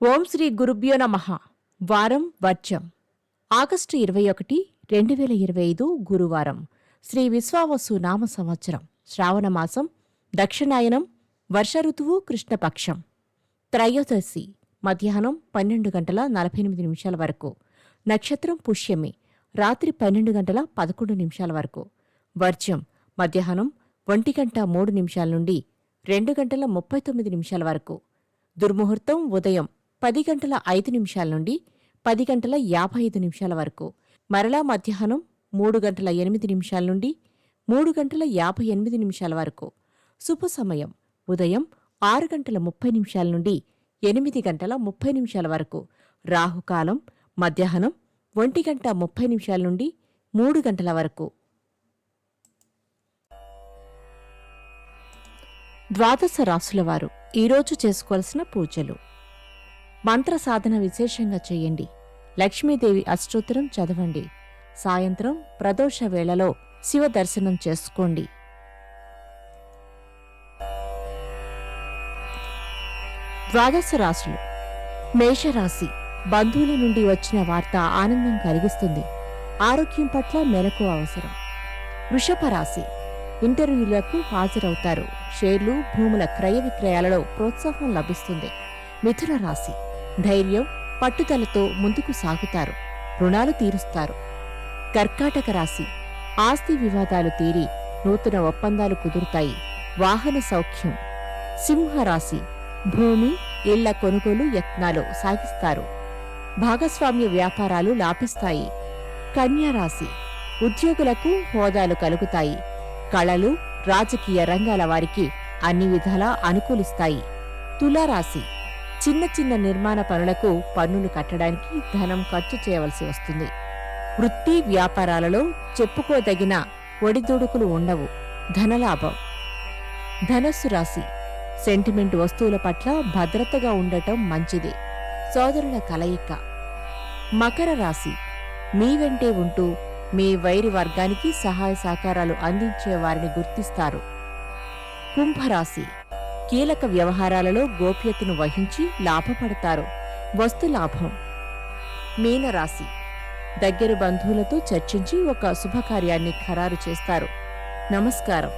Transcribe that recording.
ఓం శ్రీ గురుభ్యో నమః. వారం వర్జం. ఆగస్టు 21, 2025 గురువారం. శ్రీ విశ్వావసు నామ సంవత్సరం. శ్రావణమాసం. దక్షిణాయనం. వర్ష ఋతువు. కృష్ణపక్షం. త్రయోదశి మధ్యాహ్నం 12:48 వరకు. నక్షత్రం పుష్యమి. రాత్రి 12:11 వరకు. వర్జం మధ్యాహ్నం 1:03 నుండి 2:39 వరకు. దుర్ముహూర్తం ఉదయం 10:05 నుండి 10:55 వరకు. మరలా మధ్యాహ్నం 3:08 నుండి 3:58 వరకు. శుభ సమయం ఉదయం 6:30 నుండి 8:30 వరకు. రాహుకాలం మధ్యాహ్నం 1:30 నుండి 3 గంటల వరకు. ద్వాదశ రాశులవారు ఈరోజు చేసుకోవాల్సిన పూజలు. మంత్ర సాధన విశేషంగా చేయండి. లక్ష్మీదేవి అష్టోత్తరం చదవండి. సాయంత్రం ప్రదోష వేళలో శివ దర్శనం చేసుకోండి. ద్వాదశ రాశులు. మేషరాశి. బంధువుల నుండి వచ్చిన వార్త ఆనందం కలిగిస్తుంది. ఆరోగ్యం పట్ల మెలకు అవసరం. వృషభ రాశి. ఇంటర్వ్యూలకు హాజరవుతారు. షేర్లు, భూముల క్రయ విక్రయాలలో ప్రోత్సాహం లభిస్తుంది. మిథున రాశి. ధైర్యం, పట్టుదలతో ముందుకు సాగుతారు. రుణాలు తీరుస్తారు. కర్కాటక రాశి. ఆస్తి వివాదాలు తీరి నూతన ఒప్పందాలు కుదురుతాయి. వాహన సౌఖ్యం. సింహరాశి. భూమి, ఇళ్ల కొనుగోలు యత్నాలు సాగిస్తారు. భాగస్వామ్య వ్యాపారాలు లాభిస్తాయి. కన్యారాశి. ఉద్యోగులకు హోదాలు కలుగుతాయి. కళలు, రాజకీయ రంగాల వారికి అన్ని విధాలా అనుకూలిస్తాయి. తులారాశి. చిన్న చిన్న నిర్మాణ పనులకు పన్నులు కట్టడానికి ధనం ఖర్చు చేయవలసి వస్తుంది. వృత్తి వ్యాపారాలలో చెప్పుకోదగిన ఒడిదుడుకులు ఉండవు. ధనలాభం. ధనస్సు రాశి. సెంటిమెంట్ వస్తువుల పట్ల భద్రతగా ఉండటం మంచిది. సోదరుల కలయిక. మకర రాశి. మీ వెంటే ఉంటూ మీ వైరి వర్గానికి సహాయ సహకారాలు అందించే వారిని గుర్తిస్తారు. కుంభరాశి. కీలక వ్యవహారాలలో గోప్యతను వహించి లాభపడతారు. వస్తులాభం. మీనరాశి. దగ్గర బంధువులతో చర్చించి ఒక శుభకార్యాన్ని ఖరారు చేస్తారు. నమస్కారం.